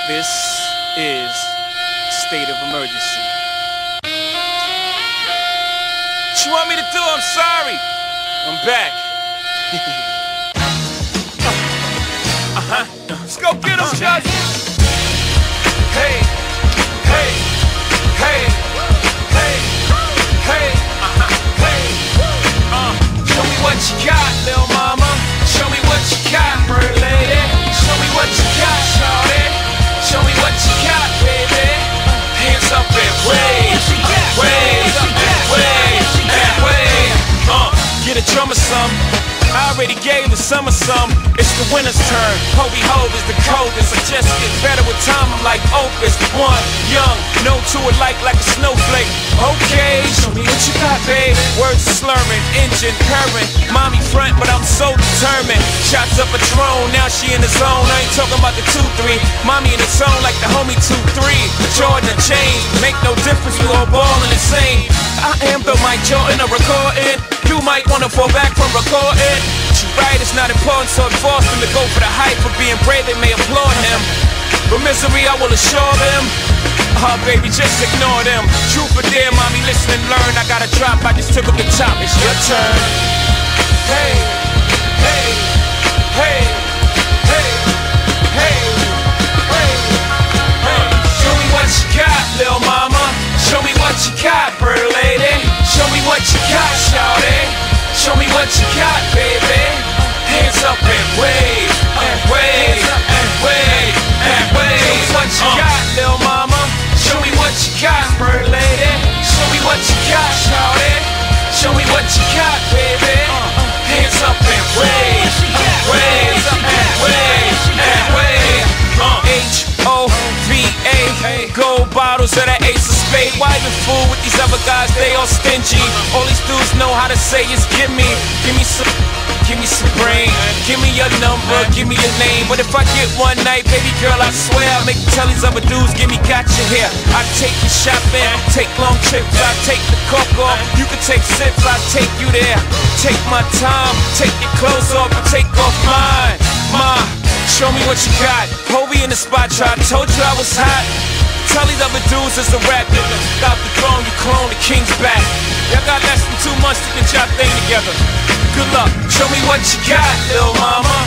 This is state of emergency. What you want me to do? I'm sorry. I'm back. Let's go get him, Chuck. Hey, hey, hey, hey, hey, hey. Show me what you got, little mama. Show me what you got, bird lady. Show me what you got, shawty. Show me what you got, baby. Hands up and wave, wave, wave, and wave. Get a drummer some. I already gave the summer some. It's the winter's turn. Hobie Hove is the coldest. I just get better with time. I'm like Opus. One, young, no two alike like a snowflake. Okay, show me what you got, babe. Words are slurring, engine purring. Mommy front, but I'm so determined. Shots up a drone, now she in the zone. I ain't talking about the 2-3. Mommy in the zone like the homie 2-3. Jordan and James, make no difference. We all ballin' the same. I am the Mike Jordan of recording. You might wanna fall back from recording. You right, it's not important, so it forced him to go for the hype. For being brave, they may applaud him. But misery, I will assure them. Baby, just ignore them. Truth or dare, mommy, listen and learn. I got a drop, I just took up the top. It's your turn. Hey, hey, hey, hey, hey, hey, hey. Show me what you got, little mama. Show me what you got, bird lady. Show me what you got, shawty. Show me what you got, baby. Hands up and wave, and wave, and wave, and wave. Show me what you got, little mama. Show me what you got, bird lady. Show me what you got, shawty. Show me what you got, baby. Hands up and wave, wave, and wave, and wave. H-O-V-A. Gold bottles of that Ace of Spades. Why even fool with these other guys? They all stingy. All these dudes know how to say is give me some. Give me some brain, give me your number, give me your name. But if I get one night, baby girl, I swear I'll make you tell these other dudes, give me gotcha here. I take you shopping, take long trips, I take the cork off. You can take sips, I take you there. Take my time, take your clothes off, and take off mine. Ma, show me what you got. Hobie in the spot, I told you I was hot. Tell these other dudes it's a rap, nigga. Stop the throne, you clone, the king's back. Y'all got less than 2 months to get y'all thing together. Good luck, show me what you got, little mama.